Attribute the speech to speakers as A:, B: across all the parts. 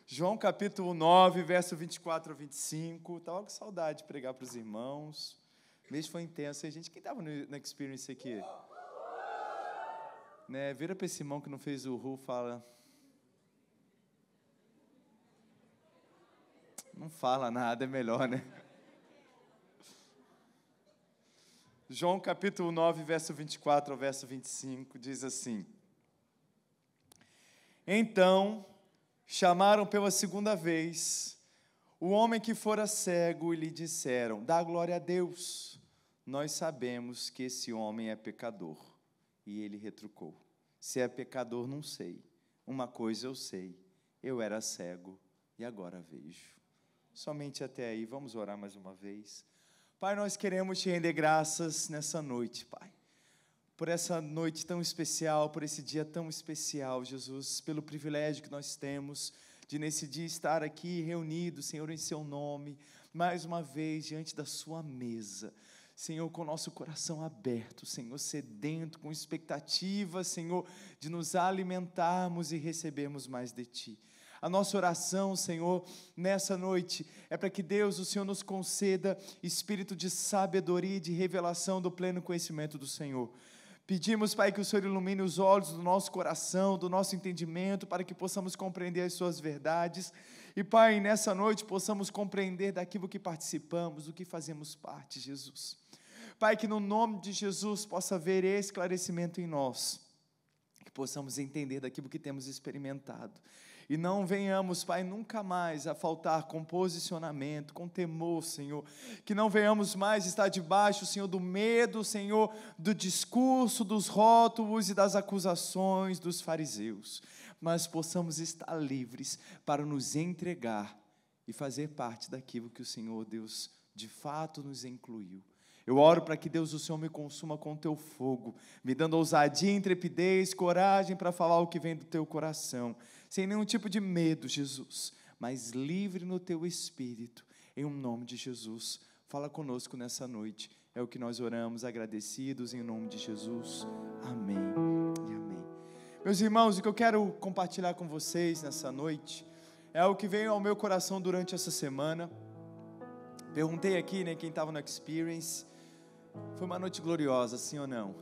A: João capítulo 9, verso 24 a 25. Estava com saudade de pregar para os irmãos. O mês foi intenso. E, gente, quem estava na Experience aqui? Né? Vira para esse irmão que não fez o fala... Não fala nada, é melhor, né? João capítulo 9, verso 24 ao verso 25, diz assim: Então chamaram pela segunda vez o homem que fora cego e lhe disseram: Dá glória a Deus, nós sabemos que esse homem é pecador. E ele retrucou: Se é pecador, não sei. Uma coisa eu sei, eu era cego e agora vejo. Somente até aí, vamos orar mais uma vez. Pai, nós queremos te render graças nessa noite, Pai, por essa noite tão especial, por esse dia tão especial, Jesus, pelo privilégio que nós temos de nesse dia estar aqui reunidos, Senhor, em seu nome, mais uma vez diante da sua mesa, Senhor, com o nosso coração aberto, Senhor, sedento, com expectativa, Senhor, de nos alimentarmos e recebermos mais de Ti. A nossa oração, Senhor, nessa noite, é para que Deus, o Senhor, nos conceda espírito de sabedoria e de revelação do pleno conhecimento do Senhor. Pedimos, Pai, que o Senhor ilumine os olhos do nosso coração, do nosso entendimento, para que possamos compreender as suas verdades. E, Pai, nessa noite possamos compreender daquilo que participamos, do que fazemos parte, Jesus. Pai, que no nome de Jesus possa haver esclarecimento em nós, que possamos entender daquilo que temos experimentado. E não venhamos, Pai, nunca mais a faltar com posicionamento, com temor, Senhor. Que não venhamos mais estar debaixo, Senhor, do medo, Senhor, do discurso, dos rótulos e das acusações dos fariseus. Mas possamos estar livres para nos entregar e fazer parte daquilo que o Senhor, Deus, de fato nos incluiu. Eu oro para que Deus, o Senhor, me consuma com o teu fogo, me dando ousadia, intrepidez, coragem para falar o que vem do teu coração, sem nenhum tipo de medo, Jesus, mas livre no teu espírito, em nome de Jesus. Fala conosco nessa noite, é o que nós oramos, agradecidos, em nome de Jesus, amém e amém. Meus irmãos, o que eu quero compartilhar com vocês nessa noite, é o que veio ao meu coração durante essa semana. Perguntei aqui, né, quem estava no Experience. Foi uma noite gloriosa, sim ou não?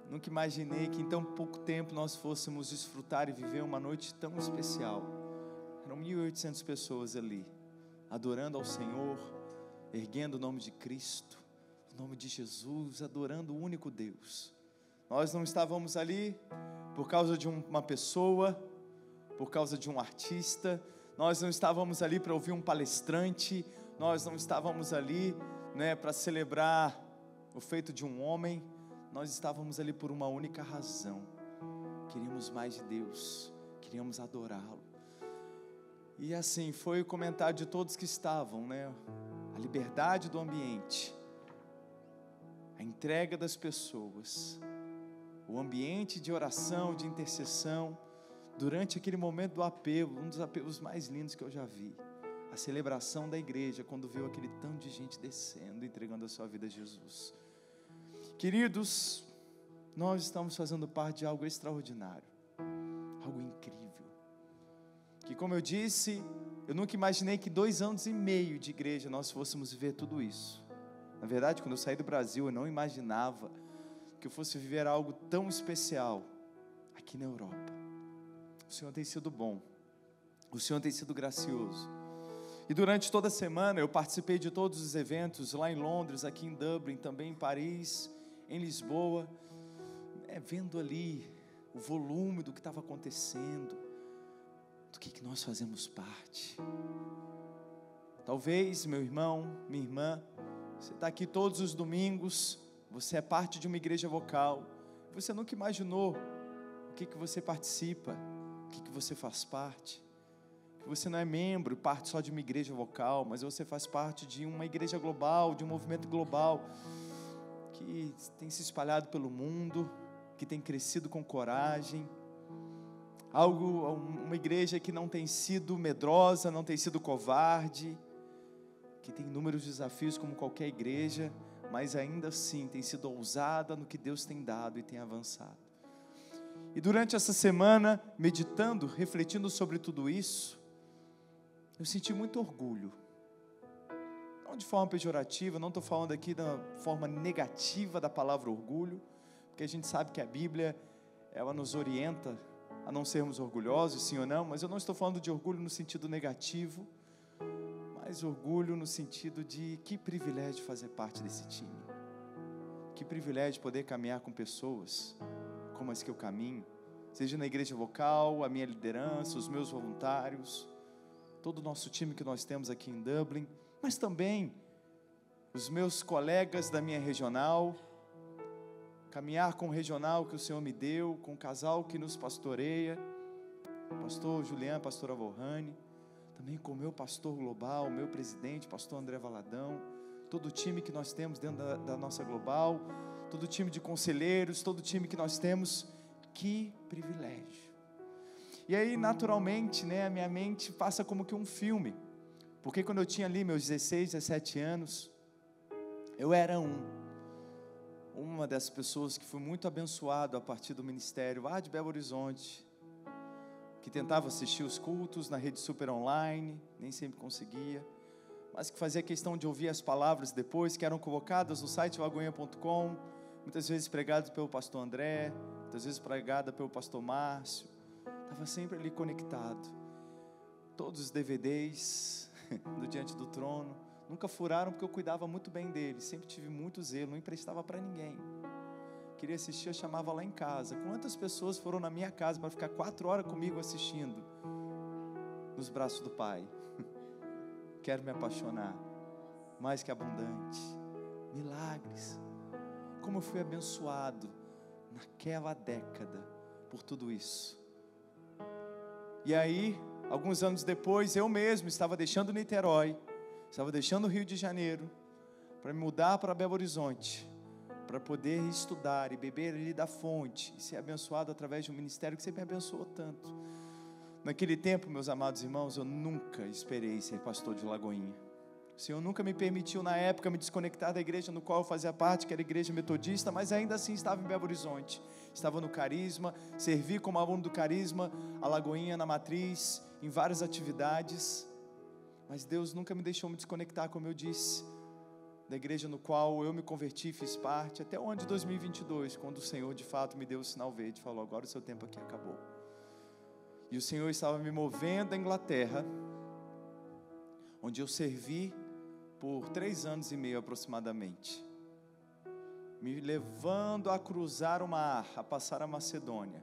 A: Nunca imaginei que em tão pouco tempo nós fôssemos desfrutar e viver uma noite tão especial. Eram 1.800 pessoas ali, adorando ao Senhor, erguendo o nome de Cristo, o nome de Jesus, adorando o único Deus. Nós não estávamos ali por causa de uma pessoa, por causa de um artista, nós não estávamos ali para ouvir um palestrante, nós não estávamos ali, né, para celebrar o feito de um homem. Nós estávamos ali por uma única razão: queríamos mais de Deus, queríamos adorá-lo. E assim, foi o comentário de todos que estavam, né? A liberdade do ambiente, a entrega das pessoas, o ambiente de oração, de intercessão, durante aquele momento do apelo, um dos apelos mais lindos que eu já vi. A celebração da igreja, quando viu aquele tanto de gente descendo, entregando a sua vida a Jesus. Queridos, nós estamos fazendo parte de algo extraordinário, algo incrível, que, como eu disse, eu nunca imaginei que 2 anos e meio de igreja nós fôssemos viver tudo isso. Na verdade, quando eu saí do Brasil, eu não imaginava que eu fosse viver algo tão especial aqui na Europa. O Senhor tem sido bom, o Senhor tem sido gracioso. E durante toda a semana eu participei de todos os eventos, lá em Londres, aqui em Dublin, também em Paris, em Lisboa, vendo ali o volume do que estava acontecendo, do que nós fazemos parte. Talvez, meu irmão, minha irmã, você está aqui todos os domingos, você é parte de uma igreja vocal, você nunca imaginou o que você participa, o que você faz parte. Que você não é membro, parte só de uma igreja vocal, mas você faz parte de uma igreja global, de um movimento global, que tem se espalhado pelo mundo, que tem crescido com coragem, uma igreja que não tem sido medrosa, não tem sido covarde, que tem inúmeros desafios como qualquer igreja, mas ainda assim tem sido ousada no que Deus tem dado e tem avançado. E durante essa semana, meditando, refletindo sobre tudo isso, eu senti muito orgulho. Não de forma pejorativa, não estou falando aqui da forma negativa da palavra orgulho, porque a gente sabe que a Bíblia, ela nos orienta a não sermos orgulhosos, sim ou não, mas eu não estou falando de orgulho no sentido negativo, mas orgulho no sentido de que privilégio fazer parte desse time, que privilégio poder caminhar com pessoas como as que eu caminho, seja na igreja local, a minha liderança, os meus voluntários, todo o nosso time que nós temos aqui em Dublin, mas também os meus colegas da minha regional, caminhar com o regional que o Senhor me deu, com o casal que nos pastoreia, pastor Julián, pastora Volrane, também com o meu pastor global, o meu presidente, pastor André Valadão, todo o time que nós temos dentro da nossa global, todo o time de conselheiros, todo o time que nós temos, que privilégio. E aí, naturalmente, a minha mente passa como que um filme, porque quando eu tinha ali meus 16, 17 anos, eu era uma das pessoas que foi muito abençoado a partir do ministério lá de Belo Horizonte, que tentava assistir os cultos na Rede Super Online, nem sempre conseguia, mas que fazia questão de ouvir as palavras depois, que eram colocadas no site lagoinha.com, muitas vezes pregadas pelo pastor André, muitas vezes pregada pelo pastor Márcio. Estava sempre ali conectado. Todos os DVDs do Diante do Trono nunca furaram, porque eu cuidava muito bem deles, sempre tive muito zelo, não emprestava para ninguém. Queria assistir, eu chamava lá em casa. Quantas pessoas foram na minha casa para ficar 4 horas comigo assistindo nos braços do Pai? Quero me apaixonar, mais que abundante, milagres. Como eu fui abençoado naquela década por tudo isso. E aí, alguns anos depois, eu mesmo estava deixando Niterói, estava deixando o Rio de Janeiro, para me mudar para Belo Horizonte, para poder estudar e beber ali da fonte, e ser abençoado através de um ministério que sempre me abençoou tanto. Naquele tempo, meus amados irmãos, eu nunca esperei ser pastor de Lagoinha. O Senhor nunca me permitiu, na época, me desconectar da igreja no qual eu fazia parte, que era a igreja metodista, mas ainda assim estava em Belo Horizonte, estava no Carisma, servi como aluno do Carisma, a Lagoinha na Matriz, em várias atividades, mas Deus nunca me deixou me desconectar, como eu disse, da igreja no qual eu me converti, fiz parte, até o ano de 2022, quando o Senhor de fato me deu o sinal verde, falou: agora o seu tempo aqui acabou. E o Senhor estava me movendo à Inglaterra, onde eu servi por 3 anos e meio aproximadamente, me levando a cruzar o mar, a passar a Macedônia,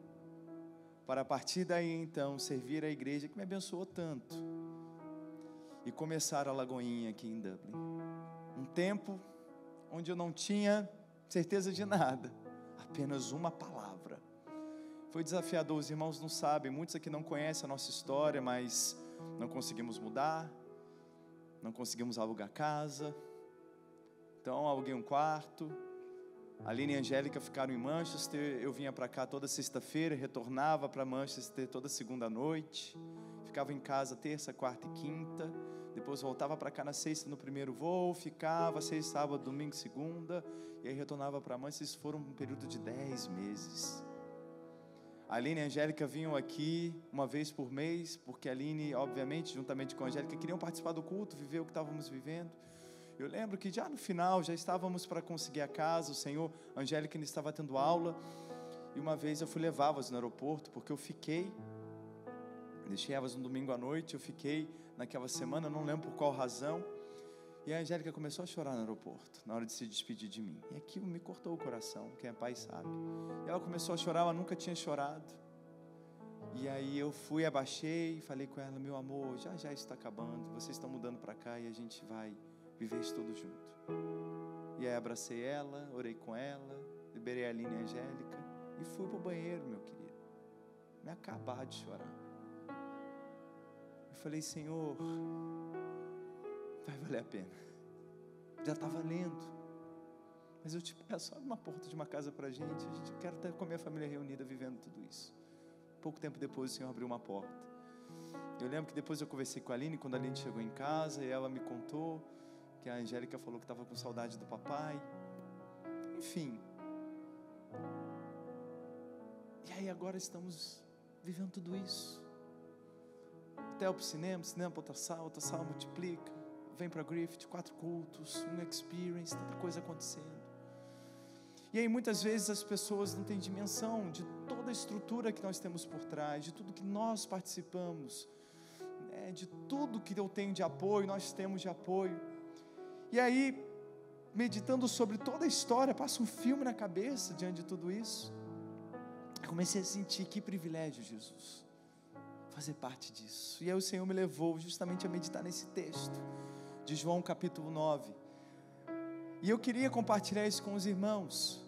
A: para a partir daí então servir a igreja que me abençoou tanto, e começar a Lagoinha aqui em Dublin. Um tempo onde eu não tinha certeza de nada, apenas uma palavra. Foi desafiador, os irmãos não sabem, muitos aqui não conhecem a nossa história, mas não conseguimos mudar, não conseguimos alugar casa, então aluguei um quarto. A Aline e a Angélica ficaram em Manchester, eu vinha para cá toda sexta-feira, retornava para Manchester toda segunda noite, ficava em casa terça, quarta e quinta, depois voltava para cá na sexta no primeiro voo, ficava sexta, sábado, domingo, segunda, e aí retornava para Manchester. Isso foram um período de 10 meses. A Aline e a Angélica vinham aqui uma vez por mês, porque a Aline, obviamente, juntamente com a Angélica, queriam participar do culto, viver o que estávamos vivendo. Eu lembro que já no final, já estávamos para conseguir a casa, o Senhor, a Angélica ainda estava tendo aula, e uma vez eu fui levá-las no aeroporto, porque eu deixei elas no domingo à noite, eu fiquei naquela semana, não lembro por qual razão, e a Angélica começou a chorar no aeroporto, na hora de se despedir de mim, e aquilo me cortou o coração, quem é pai sabe. E ela começou a chorar, ela nunca tinha chorado, e aí eu fui, abaixei, falei com ela: meu amor, já isso está acabando, vocês estão mudando para cá, e a gente vai viver isso tudo junto. E aí abracei ela, orei com ela, liberei a Aline e a Angélica, e fui para o banheiro, meu querido, me acabar de chorar. Eu falei: Senhor, vai valer a pena, já está valendo, mas eu te peço, abre uma porta de uma casa para a gente quer estar com a minha família reunida, vivendo tudo isso. Pouco tempo depois o Senhor abriu uma porta. Eu lembro que depois eu conversei com a Aline, quando a Aline chegou em casa, e ela me contou que a Angélica falou que estava com saudade do papai, enfim. E aí agora estamos vivendo tudo isso. Hotel para o cinema para outra sala multiplica, vem para a Griffith, 4 cultos, um experience, tanta coisa acontecendo. E aí muitas vezes as pessoas não têm dimensão de toda a estrutura que nós temos por trás, de tudo que nós participamos, né, de tudo que eu tenho de apoio, nós temos de apoio. E aí, meditando sobre toda a história, passa um filme na cabeça diante de tudo isso. Eu comecei a sentir que privilégio, Jesus, fazer parte disso. E aí o Senhor me levou justamente a meditar nesse texto de João capítulo 9. E eu queria compartilhar isso com os irmãos,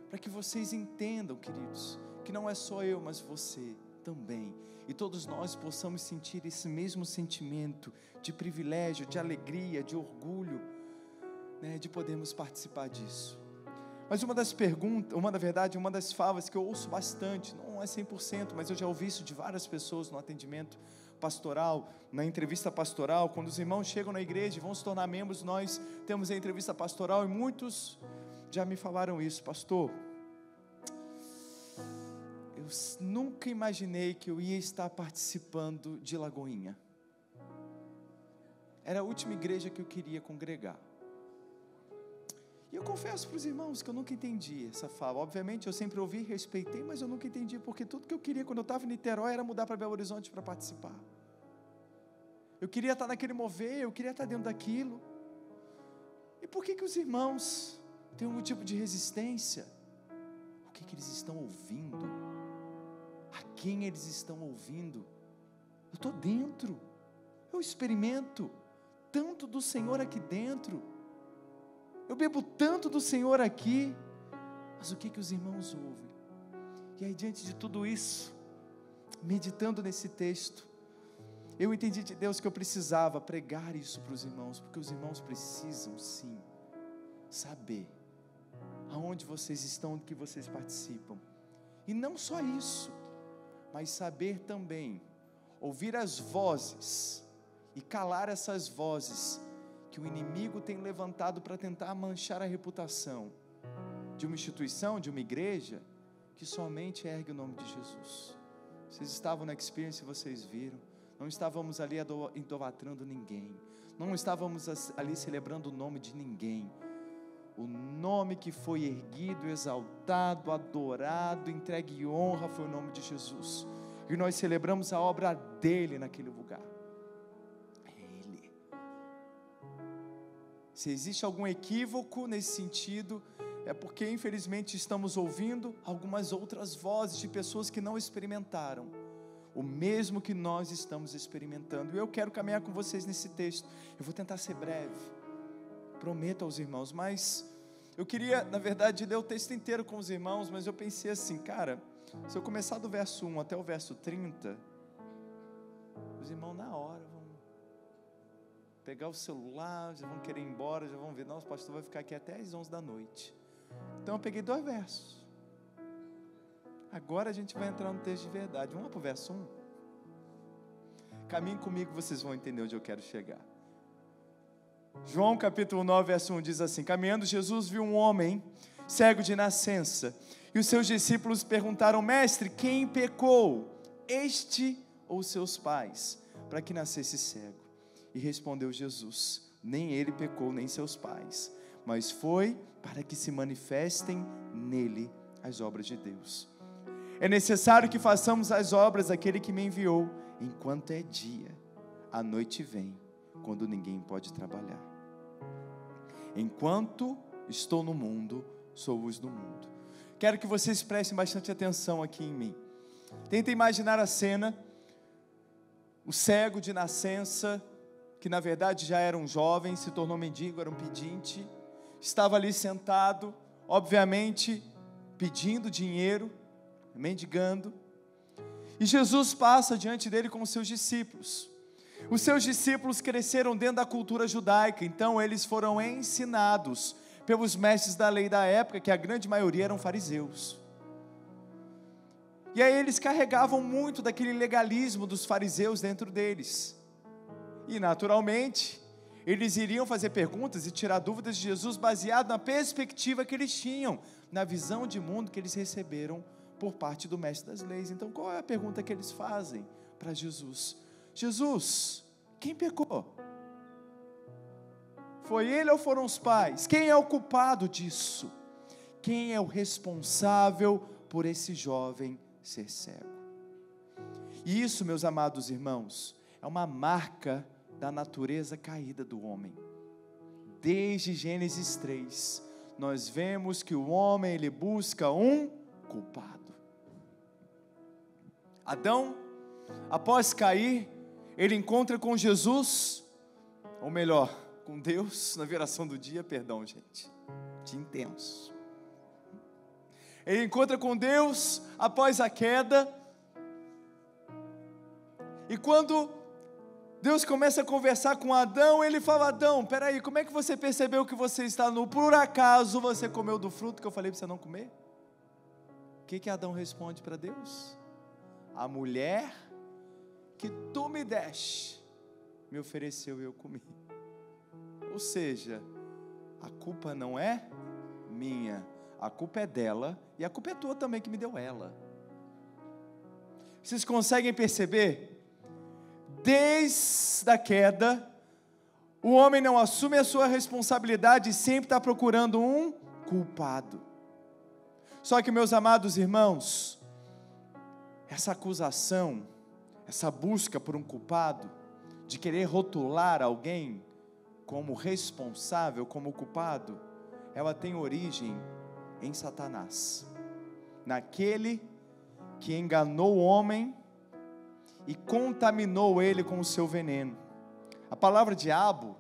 A: para que vocês entendam, queridos, que não é só eu, mas você também. E todos nós possamos sentir esse mesmo sentimento de privilégio, de alegria, de orgulho, né, de podermos participar disso. Mas uma das falas que eu ouço bastante, não é 100%, mas eu já ouvi isso de várias pessoas no atendimento pastoral, na entrevista pastoral, quando os irmãos chegam na igreja e vão se tornar membros, nós temos a entrevista pastoral, e muitos já me falaram isso: pastor, eu nunca imaginei que eu ia estar participando de Lagoinha, era a última igreja que eu queria congregar. E eu confesso para os irmãos que eu nunca entendi essa fala. Obviamente eu sempre ouvi e respeitei, mas eu nunca entendi, porque tudo que eu queria quando eu estava em Niterói era mudar para Belo Horizonte para participar. Eu queria estar naquele mover, eu queria estar dentro daquilo. E por que os irmãos têm um tipo de resistência? O que eles estão ouvindo? A quem eles estão ouvindo? Eu estou dentro, eu experimento tanto do Senhor aqui dentro, eu bebo tanto do Senhor aqui, mas o que os irmãos ouvem? E aí, diante de tudo isso, meditando nesse texto, eu entendi de Deus que eu precisava pregar isso para os irmãos, porque os irmãos precisam sim saber aonde vocês estão, do que vocês participam. E não só isso, mas saber também ouvir as vozes e calar essas vozes que o inimigo tem levantado para tentar manchar a reputação de uma instituição, de uma igreja, que somente ergue o nome de Jesus. Vocês estavam na experience, vocês viram, não estávamos ali idolatrando ninguém, não estávamos ali celebrando o nome de ninguém. O nome que foi erguido, exaltado, adorado, entregue honra foi o nome de Jesus, e nós celebramos a obra dele naquele lugar. Se existe algum equívoco nesse sentido, é porque infelizmente estamos ouvindo algumas outras vozes de pessoas que não experimentaram o mesmo que nós estamos experimentando. E eu quero caminhar com vocês nesse texto. Eu vou tentar ser breve, prometo aos irmãos, mas eu queria, na verdade, ler o texto inteiro com os irmãos, mas eu pensei assim, cara, se eu começar do verso 1 até o verso 30, os irmãos na hora vão pegar o celular, já vão querer ir embora, já vão ver, nossa, o pastor vai ficar aqui até às 11 da noite. Então eu peguei 2 versos. Agora a gente vai entrar no texto de verdade. Vamos lá para o verso 1? Caminhem comigo, vocês vão entender onde eu quero chegar. João capítulo 9, verso 1 diz assim: caminhando, Jesus viu um homem cego de nascença, e os seus discípulos perguntaram: mestre, quem pecou, este ou seus pais, para que nascesse cego? E respondeu Jesus: nem ele pecou, nem seus pais, mas foi para que se manifestem nele as obras de Deus. É necessário que façamos as obras daquele que me enviou, enquanto é dia. A noite vem, quando ninguém pode trabalhar. Enquanto estou no mundo, sou luz do mundo. Quero que vocês prestem bastante atenção aqui em mim. Tentem imaginar a cena. O cego de nascença, que na verdade já era um jovem, se tornou mendigo, era um pedinte, estava ali sentado, obviamente pedindo dinheiro, mendigando, e Jesus passa diante dele com os seus discípulos. Os seus discípulos cresceram dentro da cultura judaica, então eles foram ensinados pelos mestres da lei da época, que a grande maioria eram fariseus. E aí eles carregavam muito daquele legalismo dos fariseus dentro deles. E naturalmente, eles iriam fazer perguntas e tirar dúvidas de Jesus baseado na perspectiva que eles tinham, na visão de mundo que eles receberam por parte do mestre das leis. Então, qual é a pergunta que eles fazem para Jesus? Jesus, quem pecou? Foi ele ou foram os pais? Quem é o culpado disso? Quem é o responsável por esse jovem ser cego? E isso, meus amados irmãos, é uma marca da natureza caída do homem. Desde Gênesis 3, nós vemos que o homem, ele busca um culpado. Adão, após cair, ele encontra com Jesus, ou melhor, com Deus, na viração do dia, perdão, gente, de intenso. Ele encontra com Deus após a queda, e quando Deus começa a conversar com Adão, ele fala: Adão, peraí, como é que você percebeu que você está nu? Por acaso você comeu do fruto que eu falei para você não comer? O que Adão responde para Deus? A mulher que tu me deste, me ofereceu e eu comi. Ou seja, a culpa não é minha, a culpa é dela, e a culpa é tua também que me deu ela. Vocês conseguem perceber? Desde a queda, o homem não assume a sua responsabilidade e sempre está procurando um culpado. Só que, meus amados irmãos, essa acusação, essa busca por um culpado, de querer rotular alguém como responsável, como culpado, ela tem origem em Satanás, naquele que enganou o homem e contaminou ele com o seu veneno. A palavra diabo,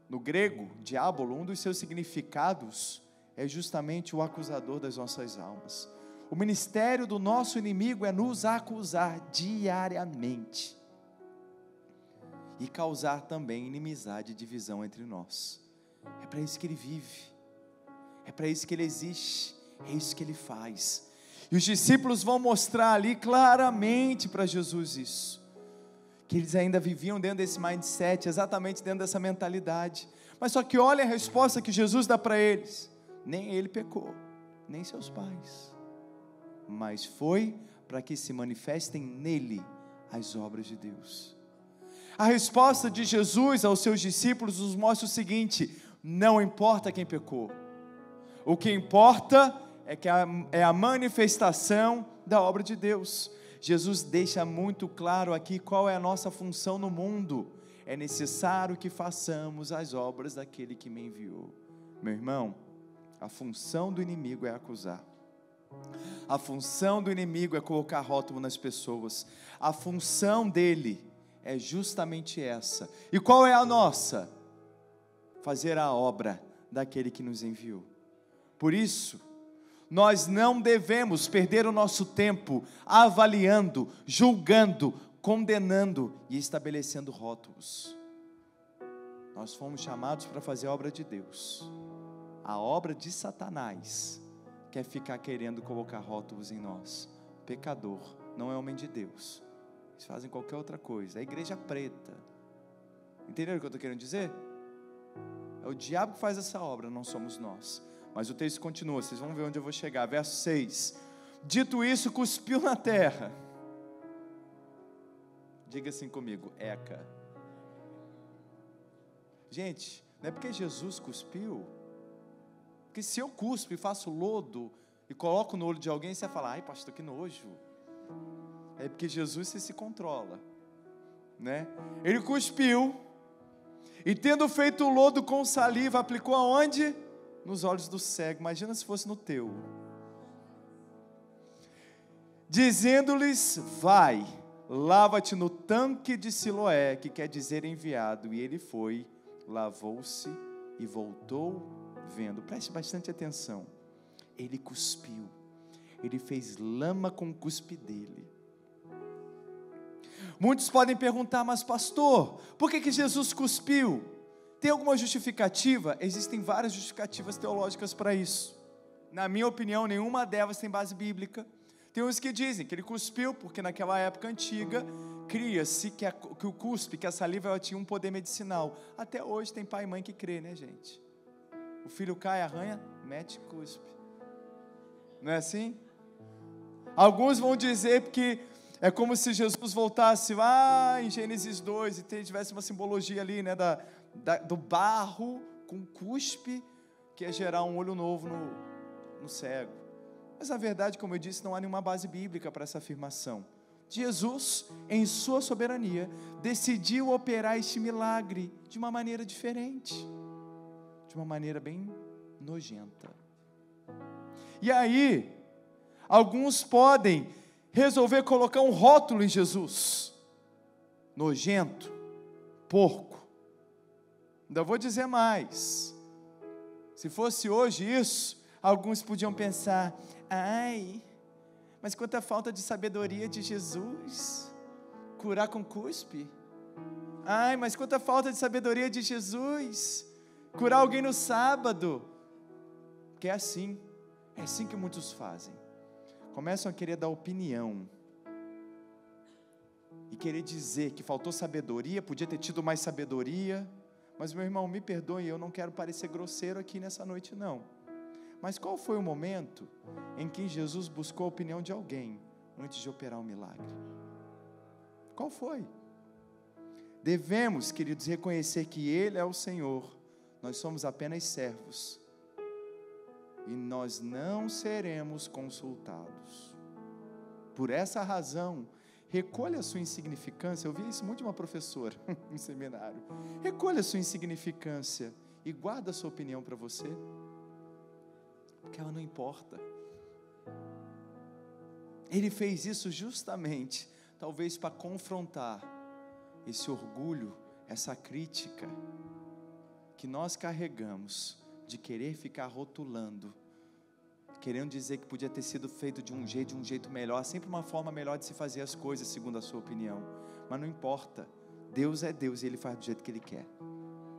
A: no grego, diabolo, um dos seus significados é justamente o acusador das nossas almas. O ministério do nosso inimigo é nos acusar diariamente e causar também inimizade e divisão entre nós. É para isso que ele vive, é para isso que ele existe, é isso que ele faz. E os discípulos vão mostrar ali claramente para Jesus isso, que eles ainda viviam dentro desse mindset, exatamente dentro dessa mentalidade. Mas só que olha a resposta que Jesus dá para eles: nem ele pecou, nem seus pais, mas foi para que se manifestem nele as obras de Deus. A resposta de Jesus aos seus discípulos nos mostra o seguinte: não importa quem pecou, o que importa é a manifestação da obra de Deus. Jesus deixa muito claro aqui qual é a nossa função no mundo: é necessário que façamos as obras daquele que me enviou. Meu irmão, a função do inimigo é acusar, a função do inimigo é colocar rótulo nas pessoas, a função dele é justamente essa. E qual é a nossa? Fazer a obra daquele que nos enviou. Por isso, nós não devemos perder o nosso tempo avaliando, julgando, condenando e estabelecendo rótulos. Nós fomos chamados para fazer a obra de Deus. A obra de Satanás quer ficar querendo colocar rótulos em nós. Pecador, não é homem de Deus. Eles fazem qualquer outra coisa. É a igreja preta. Entenderam o que eu estou querendo dizer? É o diabo que faz essa obra, não somos nós. Mas o texto continua, vocês vão ver onde eu vou chegar. Verso 6. Dito isso, cuspiu na terra. Diga assim comigo: eca. Gente, não é porque Jesus cuspiu, porque se eu cuspo e faço lodo e coloco no olho de alguém, você vai falar: ai pastor, que nojo. É porque Jesus se controla, né? Ele cuspiu e, tendo feito o lodo com saliva, aplicou aonde? Nos olhos do cego. Imagina se fosse no teu. Dizendo-lhes: vai, lava-te no tanque de Siloé, que quer dizer enviado. E ele foi, lavou-se e voltou vendo. Preste bastante atenção. Ele cuspiu, ele fez lama com o cuspe dele. Muitos podem perguntar: mas pastor, por que Jesus cuspiu? Tem alguma justificativa? Existem várias justificativas teológicas para isso. Na minha opinião, nenhuma delas tem base bíblica. Tem uns que dizem que ele cuspiu porque naquela época antiga cria-se que o cuspe, que a saliva, ela tinha um poder medicinal. Até hoje tem pai e mãe que crê, né, gente? O filho cai, arranha, mete cuspe. Não é assim? Alguns vão dizer que é como se Jesus voltasse lá em Gênesis 2 e tivesse uma simbologia ali, né, do barro com cuspe, que é gerar um olho novo no cego. Mas na verdade, como eu disse, não há nenhuma base bíblica para essa afirmação. Jesus, em sua soberania, decidiu operar este milagre de uma maneira diferente, de uma maneira bem nojenta. E aí, alguns podem resolver colocar um rótulo em Jesus: nojento, porco. Ainda vou dizer mais. Se fosse hoje isso, alguns podiam pensar: ai, mas quanta falta de sabedoria de Jesus, curar com cuspe. Ai, mas quanta falta de sabedoria de Jesus, curar alguém no sábado. Que é assim que muitos fazem. Começam a querer dar opinião e querer dizer que faltou sabedoria, podia ter tido mais sabedoria. Mas, meu irmão, me perdoe, eu não quero parecer grosseiro aqui nessa noite, não. Mas qual foi o momento em que Jesus buscou a opinião de alguém antes de operar um milagre? Qual foi? Devemos, queridos, reconhecer que Ele é o Senhor, nós somos apenas servos, e nós não seremos consultados. Por essa razão, recolha a sua insignificância. Eu vi isso muito de uma professora no seminário. Recolha a sua insignificância e guarda a sua opinião para você, porque ela não importa. Ele fez isso justamente, talvez para confrontar esse orgulho, essa crítica que nós carregamos de querer ficar rotulando, querendo dizer que podia ter sido feito de um jeito melhor, sempre uma forma melhor de se fazer as coisas segundo a sua opinião. Mas não importa, Deus é Deus e Ele faz do jeito que Ele quer.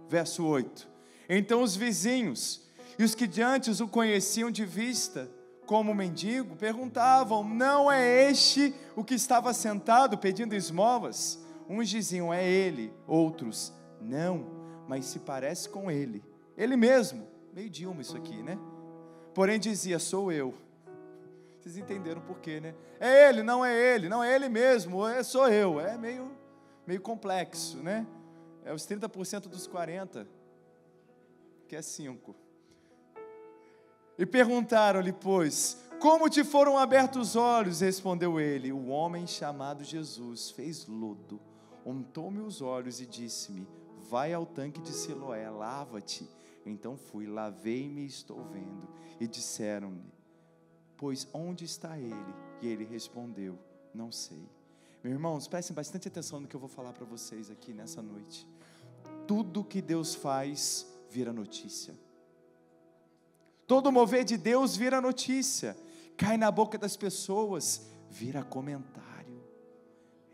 A: Verso 8: então os vizinhos e os que de antes o conheciam de vista como mendigo, perguntavam: não é este o que estava sentado pedindo esmolas? Uns diziam: é ele. Outros: não, mas se parece com ele. Ele mesmo. Meio Dilma isso aqui, né? Porém dizia: sou eu. Vocês entenderam por quê, né? É ele, não é ele, não é ele mesmo, sou eu. É meio complexo, né? É os 30% dos 40%, que é 5%. E perguntaram-lhe, pois: como te foram abertos os olhos? Respondeu ele: o homem chamado Jesus fez lodo, untou-me os olhos e disse-me: vai ao tanque de Siloé, lava-te. Então fui, lavei-me e estou vendo. E disseram-lhe: pois onde está ele? E ele respondeu: não sei. Meus irmãos, prestem bastante atenção no que eu vou falar para vocês aqui nessa noite. Tudo que Deus faz vira notícia. Todo mover de Deus vira notícia, cai na boca das pessoas, vira comentário.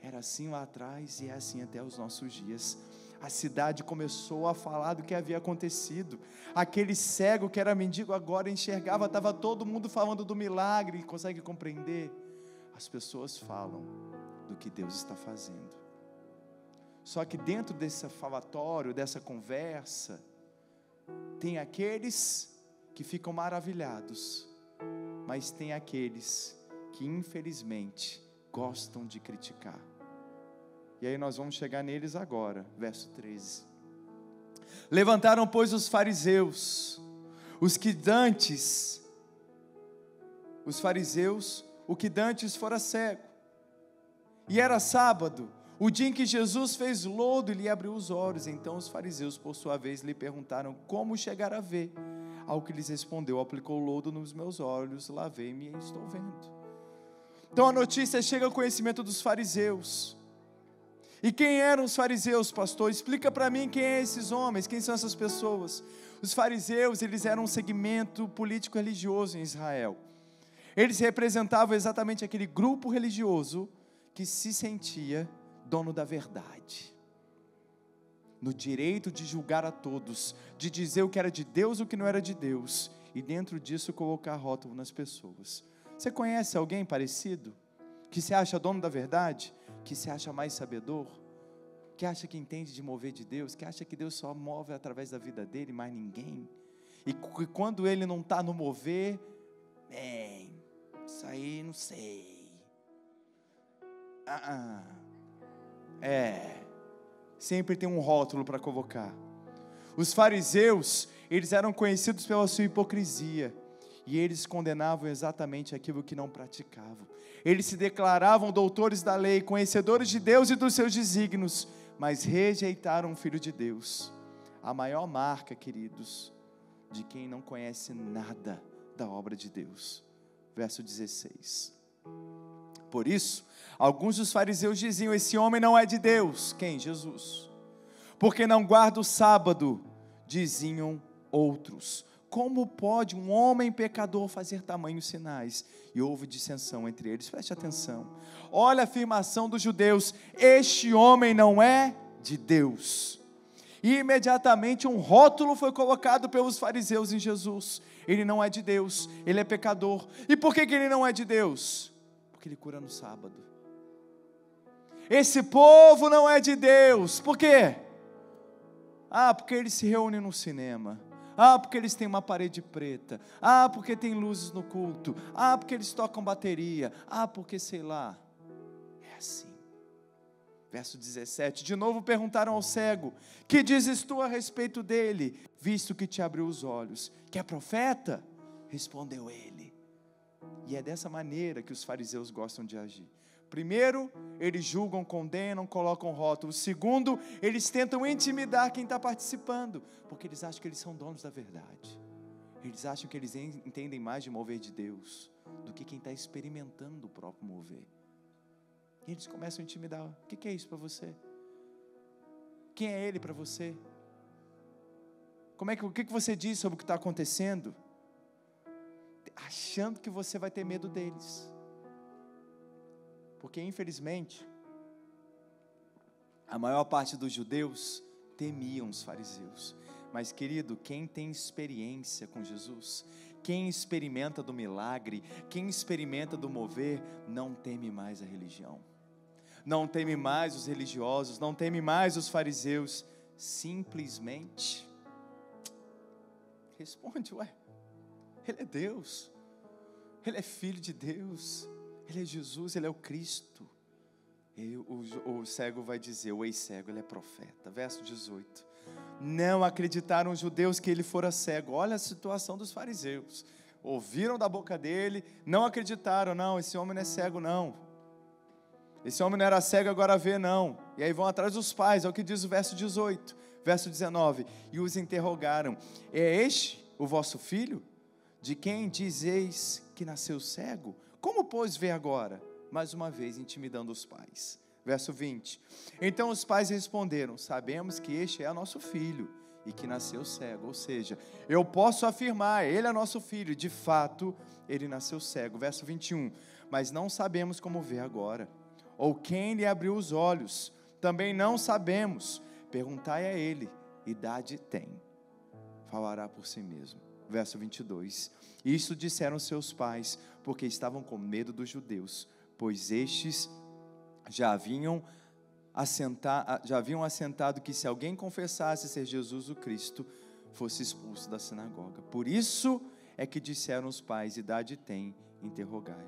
A: Era assim lá atrás e é assim até os nossos dias. A cidade começou a falar do que havia acontecido. Aquele cego que era mendigo agora enxergava, estava todo mundo falando do milagre. Consegue compreender? As pessoas falam do que Deus está fazendo. Só que dentro desse falatório, dessa conversa, tem aqueles que ficam maravilhados, mas tem aqueles que infelizmente gostam de criticar. E aí nós vamos chegar neles agora, verso 13. Levantaram, pois, os fariseus, o que dantes fora cego, e era sábado, o dia em que Jesus fez lodo e lhe abriu os olhos. Então os fariseus, por sua vez, lhe perguntaram como chegar a ver. Ao que lhes respondeu: aplicou lodo nos meus olhos, lavei-me e estou vendo. Então a notícia chega ao conhecimento dos fariseus. E quem eram os fariseus, pastor? Explica para mim quem são esses homens, quem são essas pessoas. Os fariseus, eles eram um segmento político-religioso em Israel. Eles representavam exatamente aquele grupo religioso que se sentia dono da verdade, no direito de julgar a todos, de dizer o que era de Deus e o que não era de Deus, e dentro disso colocar rótulo nas pessoas. Você conhece alguém parecido? Que se acha dono da verdade? Que se acha mais sabedor? Que acha que entende de mover de Deus? Que acha que Deus só move através da vida dele, mais ninguém? E quando ele não está no mover, isso aí não sei. Sempre tem um rótulo para colocar. Os fariseus, eles eram conhecidos pela sua hipocrisia, e eles condenavam exatamente aquilo que não praticavam. Eles se declaravam doutores da lei, conhecedores de Deus e dos seus desígnios, mas rejeitaram o Filho de Deus. A maior marca, queridos, de quem não conhece nada da obra de Deus. Verso 16. Por isso, alguns dos fariseus diziam: esse homem não é de Deus. Quem? Jesus. Porque não guarda o sábado, diziam outros. Como pode um homem pecador fazer tamanhos sinais? E houve dissensão entre eles. Preste atenção. Olha a afirmação dos judeus: este homem não é de Deus. E imediatamente um rótulo foi colocado pelos fariseus em Jesus: ele não é de Deus, ele é pecador. E por que ele não é de Deus? Porque ele cura no sábado. Esse povo não é de Deus. Por quê? Porque eles se reúnem no cinema. Porque eles têm uma parede preta. Porque tem luzes no culto. Porque eles tocam bateria. Porque sei lá. É assim. Verso 17, de novo perguntaram ao cego: que dizes tu a respeito dele, visto que te abriu os olhos? Que é profeta? Respondeu ele. E é dessa maneira que os fariseus gostam de agir. Primeiro, eles julgam, condenam, colocam rótulos. Segundo, eles tentam intimidar quem está participando, porque eles acham que eles são donos da verdade. Eles acham que eles entendem mais de mover de Deus do que quem está experimentando o próprio mover. E eles começam a intimidar. O que é isso para você? Quem é ele para você? O que você diz sobre o que está acontecendo? Achando que você vai ter medo deles. Porque infelizmente, a maior parte dos judeus temiam os fariseus. Mas querido, quem tem experiência com Jesus, quem experimenta do milagre, quem experimenta do mover, não teme mais a religião, não teme mais os religiosos, não teme mais os fariseus. Simplesmente responde: ele é Deus, ele é filho de Deus, ele é Jesus, ele é o Cristo. E o cego vai dizer, o ex-cego, ele é profeta. Verso 18, não acreditaram os judeus que ele fora cego. Olha a situação dos fariseus, ouviram da boca dele, não acreditaram. Não, esse homem não é cego não, esse homem não era cego, agora vê não. E aí vão atrás dos pais, é o que diz o verso 18. Verso 19, e os interrogaram: é este o vosso filho, de quem dizeis que nasceu cego? Como pois vê agora? Mais uma vez intimidando os pais. Verso 20, então os pais responderam: sabemos que este é nosso filho e que nasceu cego. Ou seja, eu posso afirmar, ele é nosso filho, de fato ele nasceu cego. Verso 21, mas não sabemos como vê agora, ou quem lhe abriu os olhos, também não sabemos. Perguntai a ele, idade tem, falará por si mesmo. Verso 22, isto disseram seus pais, porque estavam com medo dos judeus, pois estes já haviam assentado que se alguém confessasse ser Jesus o Cristo, fosse expulso da sinagoga. Por isso é que disseram os pais, idade tem, interrogai.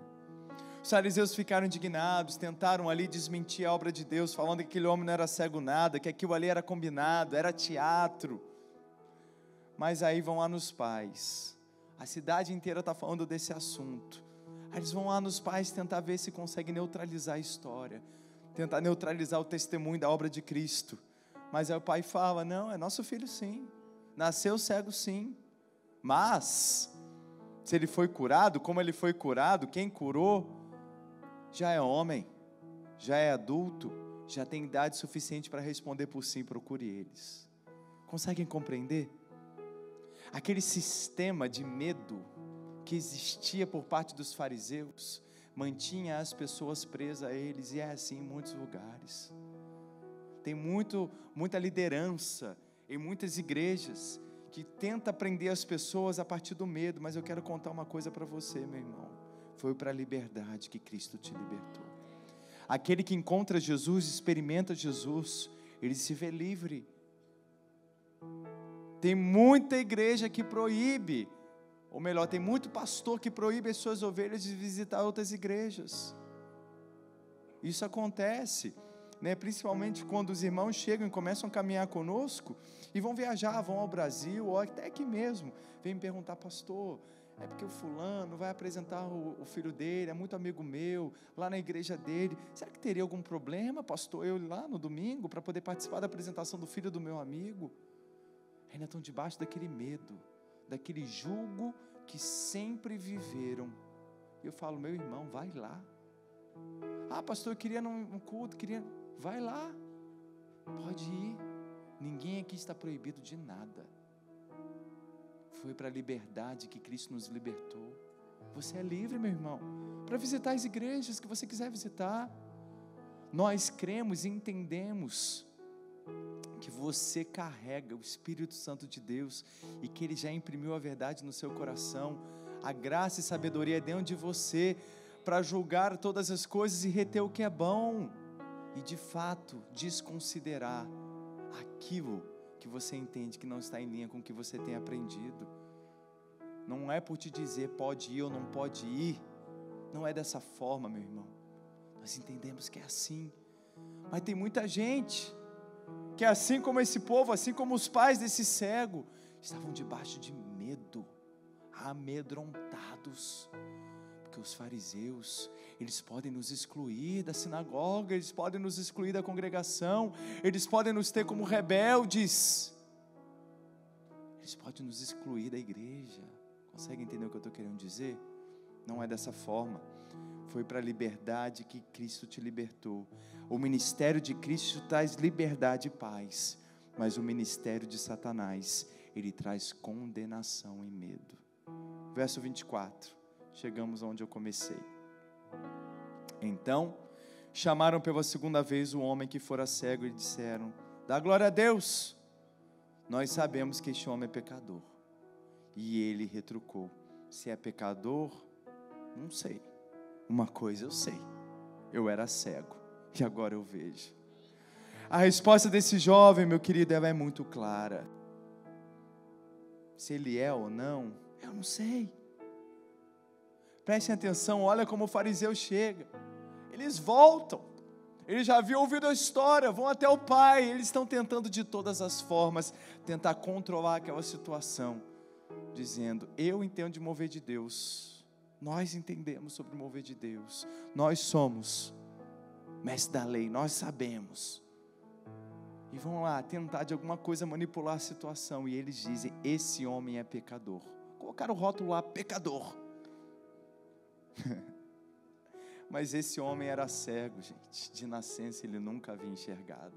A: Os fariseus ficaram indignados, tentaram ali desmentir a obra de Deus, falando que aquele homem não era cego nada, que aquilo ali era combinado, era teatro. Mas aí vão lá nos pais, a cidade inteira está falando desse assunto. Aí eles vão lá nos pais tentar ver se conseguem neutralizar a história, tentar neutralizar o testemunho da obra de Cristo. Mas aí o pai fala: não, é nosso filho sim, nasceu cego sim, mas se ele foi curado, como ele foi curado, quem curou já é homem, já é adulto, já tem idade suficiente para responder por si, procure eles. Conseguem compreender? Aquele sistema de medo que existia por parte dos fariseus, mantinha as pessoas presas a eles, e é assim em muitos lugares. Tem muita liderança em muitas igrejas, que tenta prender as pessoas a partir do medo. Mas eu quero contar uma coisa para você, meu irmão, foi para a liberdade que Cristo te libertou. Aquele que encontra Jesus, experimenta Jesus, ele se vê livre. Tem muita igreja que proíbe, ou melhor, tem muito pastor que proíbe as suas ovelhas de visitar outras igrejas. Isso acontece, né? Principalmente quando os irmãos chegam e começam a caminhar conosco e vão viajar, vão ao Brasil, ou até aqui mesmo, vem me perguntar: pastor, é porque o fulano vai apresentar o filho dele, é muito amigo meu, lá na igreja dele, será que teria algum problema, pastor, eu ir lá no domingo, para poder participar da apresentação do filho do meu amigo? Ainda estão debaixo daquele medo, daquele jugo que sempre viveram. Eu falo: meu irmão, vai lá. Ah, pastor, eu queria num culto, vai lá, pode ir, ninguém aqui está proibido de nada. Foi para a liberdade que Cristo nos libertou. Você é livre, meu irmão, para visitar as igrejas que você quiser visitar. Nós cremos e entendemos que você carrega o Espírito Santo de Deus e que Ele já imprimiu a verdade no seu coração. A graça e sabedoria é dentro de você para julgar todas as coisas e reter o que é bom e de fato desconsiderar aquilo que você entende que não está em linha com o que você tem aprendido. Não é por te dizer pode ir ou não pode ir, não é dessa forma, meu irmão. Nós entendemos que é assim, mas tem muita gente que, assim como esse povo, assim como os pais desse cego, estavam debaixo de medo, amedrontados, porque os fariseus, eles podem nos excluir da sinagoga, eles podem nos excluir da congregação, eles podem nos ter como rebeldes, eles podem nos excluir da igreja. Consegue entender o que eu estou querendo dizer? Não é dessa forma. Foi para a liberdade que Cristo te libertou. O ministério de Cristo traz liberdade e paz, mas o ministério de Satanás, ele traz condenação e medo. Verso 24, chegamos onde eu comecei. Então, chamaram pela segunda vez o homem que fora cego e disseram: dá glória a Deus, nós sabemos que este homem é pecador. E ele retrucou: se é pecador, não sei. Uma coisa eu sei, eu era cego e agora eu vejo. A resposta desse jovem, meu querido, ela é muito clara. Se ele é ou não, eu não sei. Prestem atenção, olha como o fariseu chega. Eles voltam, eles já haviam ouvido a história, vão até o pai. Eles estão tentando de todas as formas tentar controlar aquela situação, dizendo: eu entendo de mover de Deus, nós entendemos sobre o mover de Deus, nós somos mestre da lei, nós sabemos. E vão lá tentar de alguma coisa manipular a situação, e eles dizem: esse homem é pecador. Colocaram o rótulo lá, pecador. Mas esse homem era cego, gente, de nascença, ele nunca havia enxergado.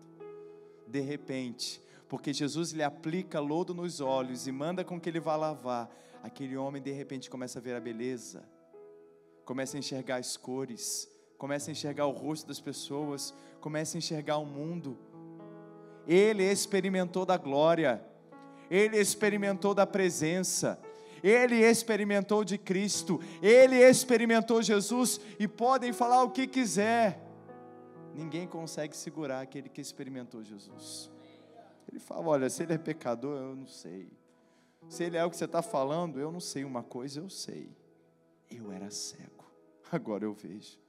A: De repente, porque Jesus lhe aplica lodo nos olhos e manda com que ele vá lavar, aquele homem de repente começa a ver a beleza, começa a enxergar as cores, começa a enxergar o rosto das pessoas, começa a enxergar o mundo. Ele experimentou da glória, ele experimentou da presença, ele experimentou de Cristo, ele experimentou Jesus, e podem falar o que quiser, ninguém consegue segurar aquele que experimentou Jesus. Ele fala: olha, se ele é pecador, eu não sei. Se ele é o que você está falando, eu não sei. Uma coisa eu sei, eu era cego, agora eu vejo.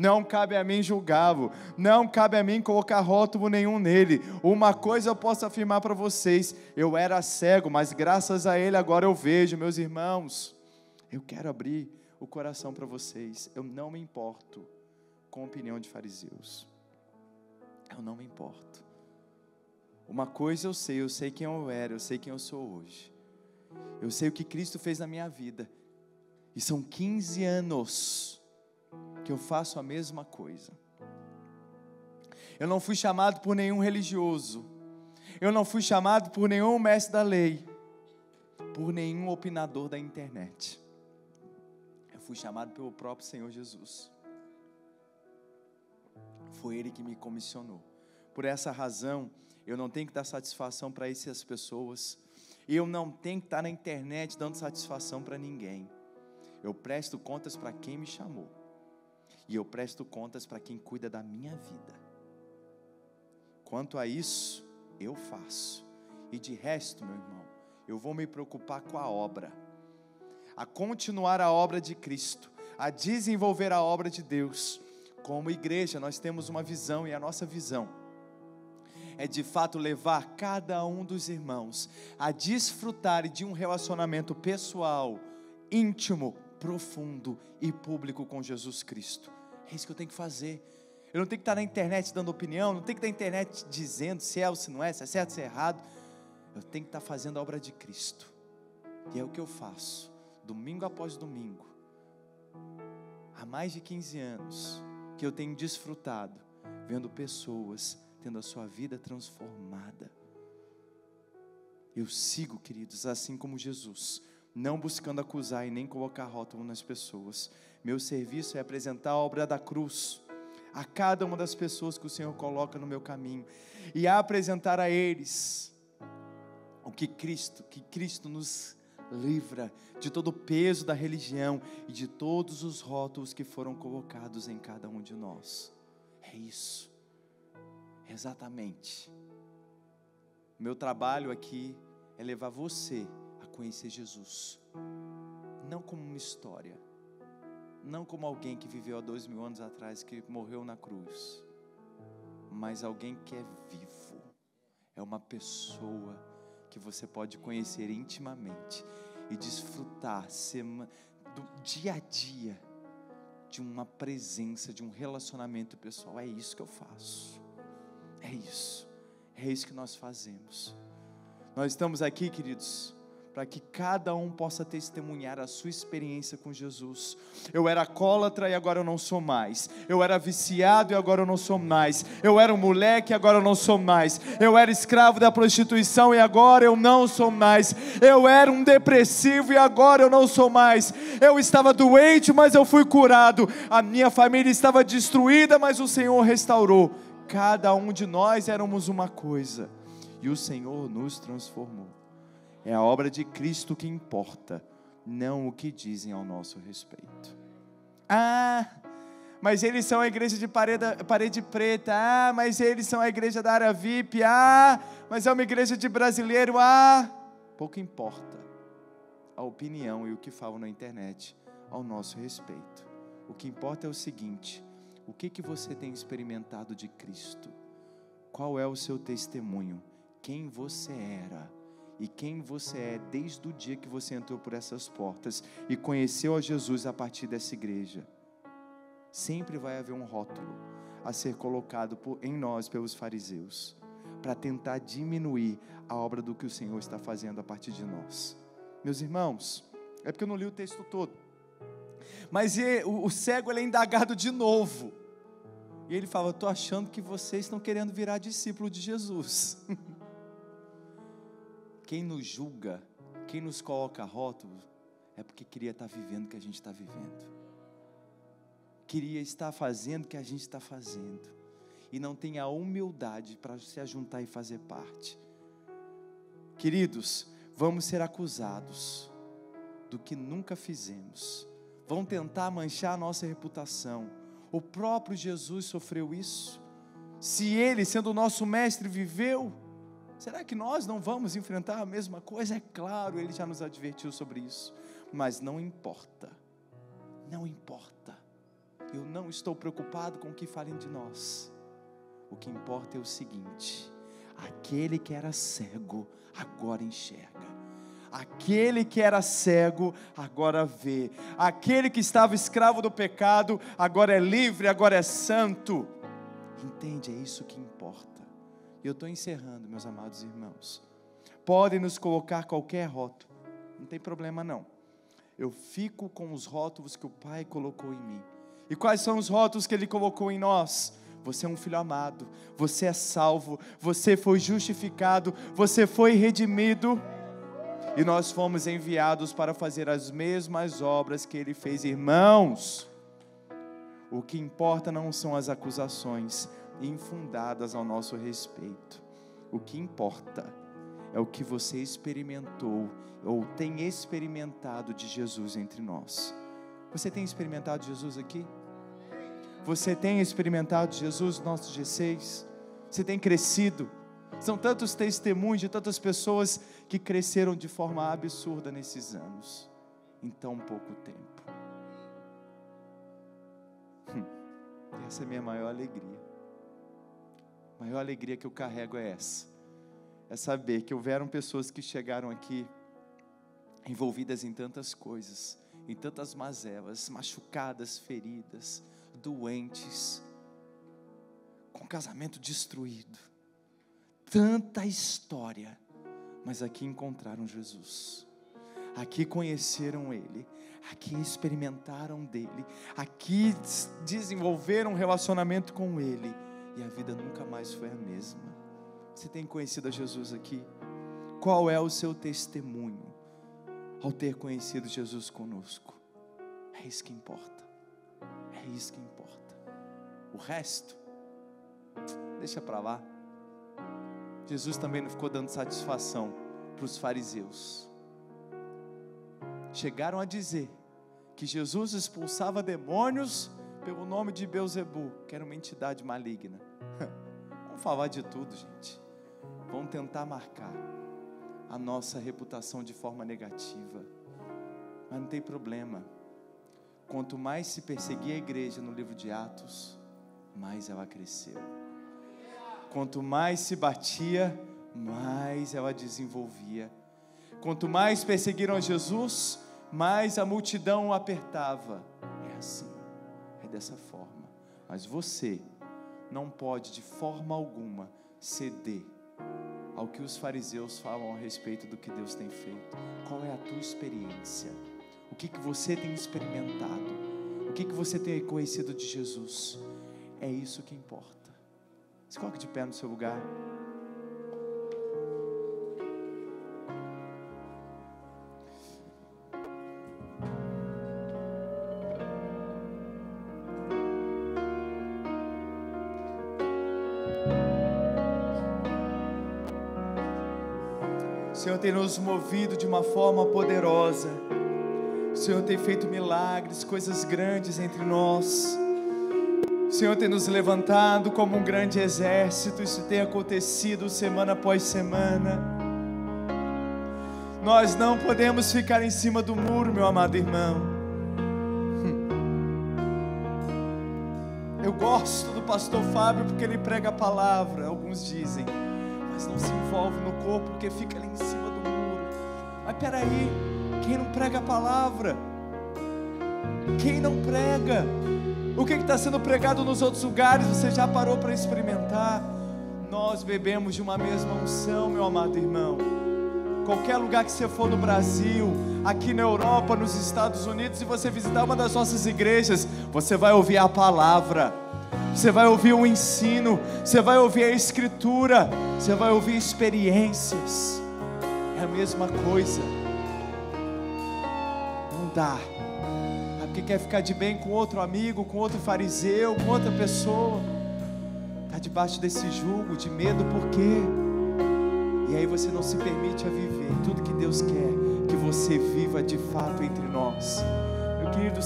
A: Não cabe a mim julgá-lo, não cabe a mim colocar rótulo nenhum nele. Uma coisa eu posso afirmar para vocês: eu era cego, mas graças a ele agora eu vejo. Meus irmãos, eu quero abrir o coração para vocês. Eu não me importo com a opinião de fariseus, eu não me importo. Uma coisa eu sei quem eu era, eu sei quem eu sou hoje. Eu sei o que Cristo fez na minha vida, e são 15 anos que eu faço a mesma coisa. Eu não fui chamado por nenhum religioso, eu não fui chamado por nenhum mestre da lei, por nenhum opinador da internet. Eu fui chamado pelo próprio Senhor Jesus. Foi Ele que me comissionou. Por essa razão, eu não tenho que dar satisfação para essas pessoas, eu não tenho que estar na internet dando satisfação para ninguém. Eu presto contas para quem me chamou, e eu presto contas para quem cuida da minha vida. Quanto a isso, eu faço. E de resto, meu irmão, eu vou me preocupar com a obra, a continuar a obra de Cristo, a desenvolver a obra de Deus, Como igreja, nós temos uma visão, e a nossa visão é de fato levar cada um dos irmãos a desfrutar de um relacionamento pessoal, íntimo, profundo e público com Jesus Cristo. É isso que eu tenho que fazer. Eu não tenho que estar na internet dando opinião, não tenho que estar na internet dizendo se é ou se não é, se é certo, se é errado. Eu tenho que estar fazendo a obra de Cristo. E é o que eu faço, domingo após domingo. Há mais de 15 anos que eu tenho desfrutado, vendo pessoas tendo a sua vida transformada. Eu sigo, queridos, assim como Jesus, não buscando acusar e nem colocar rótulo nas pessoas. Meu serviço é apresentar a obra da cruz a cada uma das pessoas que o Senhor coloca no meu caminho, e a apresentar a eles o que Cristo nos livra de todo o peso da religião e de todos os rótulos que foram colocados em cada um de nós. É isso, exatamente. Meu trabalho aqui é levar você a conhecer Jesus, não como uma história, não como alguém que viveu há 2000 anos atrás, que morreu na cruz, mas alguém que é vivo, é uma pessoa que você pode conhecer intimamente e desfrutar do dia a dia de uma presença, de um relacionamento pessoal. É isso que eu faço, é isso que nós fazemos. Nós estamos aqui, queridos, para que cada um possa testemunhar a sua experiência com Jesus. Eu era alcoólatra e agora eu não sou mais. Eu era viciado e agora eu não sou mais. Eu era um moleque e agora eu não sou mais. Eu era escravo da prostituição e agora eu não sou mais. Eu era um depressivo e agora eu não sou mais. Eu estava doente, mas eu fui curado. A minha família estava destruída, mas o Senhor restaurou. Cada um de nós éramos uma coisa e o Senhor nos transformou. É a obra de Cristo que importa, não o que dizem ao nosso respeito. Mas eles são a igreja de parede preta. Mas eles são a igreja da área VIP. Mas é uma igreja de brasileiro. Pouco importa a opinião e o que falam na internet ao nosso respeito. O que importa é o seguinte: o que você tem experimentado de Cristo? Qual é o seu testemunho? Quem você era? E quem você é desde o dia que você entrou por essas portas e conheceu a Jesus a partir dessa igreja. Sempre vai haver um rótulo a ser colocado em nós pelos fariseus, para tentar diminuir a obra do que o Senhor está fazendo a partir de nós. Meus irmãos, é porque eu não li o texto todo, mas o cego ele é indagado de novo, e ele fala: eu estou achando que vocês estão querendo virar discípulo de Jesus. Quem nos julga, quem nos coloca rótulo, é porque queria estar vivendo o que a gente está vivendo, queria estar fazendo o que a gente está fazendo, e não tem a humildade para se ajuntar e fazer parte. Queridos, vamos ser acusados do que nunca fizemos, vão tentar manchar a nossa reputação. O próprio Jesus sofreu isso. Se Ele, sendo o nosso mestre, viveu, será que nós não vamos enfrentar a mesma coisa? É claro, Ele já nos advertiu sobre isso, mas não importa, não importa. Eu não estou preocupado com o que falem de nós. O que importa é o seguinte: aquele que era cego, agora enxerga. Aquele que era cego, agora vê. Aquele que estava escravo do pecado, agora é livre, agora é santo. Entende? É isso que importa. E eu estou encerrando, meus amados irmãos. Podem nos colocar qualquer rótulo, não tem problema não. Eu fico com os rótulos que o Pai colocou em mim. E quais são os rótulos que Ele colocou em nós? Você é um filho amado, você é salvo, você foi justificado, você foi redimido, e nós fomos enviados para fazer as mesmas obras que Ele fez. Irmãos, o que importa não são as acusações infundadas ao nosso respeito. O que importa é o que você experimentou ou tem experimentado de Jesus entre nós. Você tem experimentado Jesus aqui? Você tem experimentado Jesus no nosso G6? Você tem crescido? São tantos testemunhos de tantas pessoas que cresceram de forma absurda nesses anos, em tão pouco tempo. Essa é a minha maior alegria. A maior alegria que eu carrego é essa. É saber que houveram pessoas que chegaram aqui envolvidas em tantas coisas, em tantas mazelas, machucadas, feridas, doentes, com casamento destruído, tanta história, mas aqui encontraram Jesus, aqui conheceram Ele, aqui experimentaram dEle, aqui desenvolveram um relacionamento com Ele, e a vida nunca mais foi a mesma. Você tem conhecido a Jesus aqui? Qual é o seu testemunho ao ter conhecido Jesus conosco? É isso que importa. É isso que importa. O resto, deixa para lá. Jesus também não ficou dando satisfação para os fariseus. Chegaram a dizer que Jesus expulsava demônios pelo nome de Beelzebu, que era uma entidade maligna. Vamos falar de tudo, gente. Vamos tentar marcar a nossa reputação de forma negativa. Mas não tem problema. Quanto mais se perseguia a igreja no livro de Atos, mais ela cresceu. Quanto mais se batia, mais ela desenvolvia. Quanto mais perseguiram Jesus, mais a multidão o apertava. É assim, é dessa forma. Mas você não pode de forma alguma ceder ao que os fariseus falam a respeito do que Deus tem feito. Qual é a tua experiência? O que você tem experimentado? O que você tem conhecido de Jesus? É isso que importa. Se coloque de pé no seu lugar. O Senhor tem nos movido de uma forma poderosa. O Senhor tem feito milagres, coisas grandes entre nós. O Senhor tem nos levantado como um grande exército. Isso tem acontecido semana após semana. Nós não podemos ficar em cima do muro, meu amado irmão. Eu gosto do pastor Fábio porque ele prega a palavra, alguns dizem, mas não se envolve no corpo porque fica ali em cima do muro. Mas peraí, quem não prega a palavra? Quem não prega? O que está sendo pregado nos outros lugares, você já parou para experimentar? Nós bebemos de uma mesma unção, meu amado irmão. Qualquer lugar que você for no Brasil, aqui na Europa, nos Estados Unidos, e você visitar uma das nossas igrejas, você vai ouvir a palavra, você vai ouvir o ensino, você vai ouvir a escritura, você vai ouvir experiências. É a mesma coisa. Não dá. Porque quer ficar de bem com outro amigo, com outro fariseu, com outra pessoa, está debaixo desse jugo de medo, por quê? E aí você não se permite a viver tudo que Deus quer que você viva de fato entre nós. Meu querido,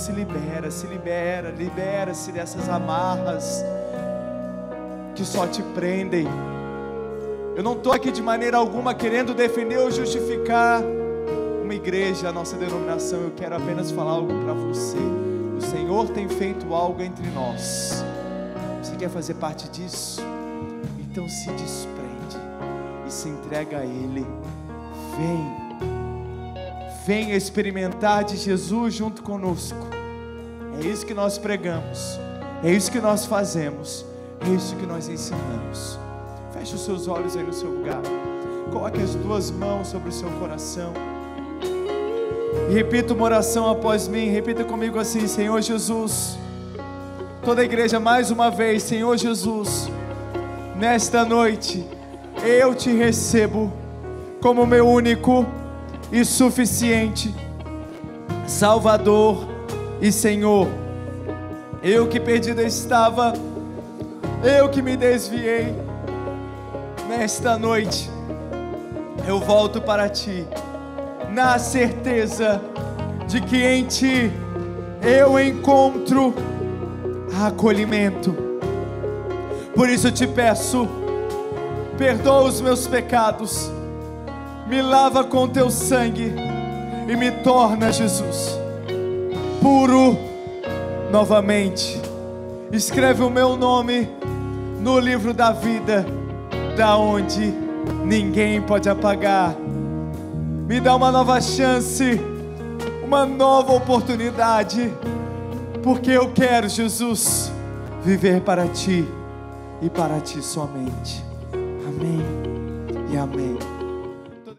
A: libera-se dessas amarras que só te prendem. Eu não estou aqui de maneira alguma querendo defender ou justificar uma igreja, a nossa denominação. Eu quero apenas falar algo para você. O Senhor tem feito algo entre nós. Você quer fazer parte disso? Então se desprende e se entrega a Ele. Venha experimentar de Jesus junto conosco. É isso que nós pregamos, é isso que nós fazemos, é isso que nós ensinamos. Feche os seus olhos aí no seu lugar. Coloque as duas mãos sobre o seu coração e repita uma oração após mim. Repita comigo assim: Senhor Jesus. Toda a igreja mais uma vez: Senhor Jesus, nesta noite eu te recebo como meu único e suficiente Salvador e Senhor. Eu que perdido estava, eu que me desviei, nesta noite eu volto para ti, na certeza de que em ti eu encontro acolhimento. Por isso eu te peço, perdoa os meus pecados, me lava com teu sangue e me torna, Jesus, puro novamente. Escreve o meu nome no livro da vida, da onde ninguém pode apagar. Me dá uma nova chance, uma nova oportunidade, porque eu quero, Jesus, viver para Ti e para Ti somente. Amém e amém.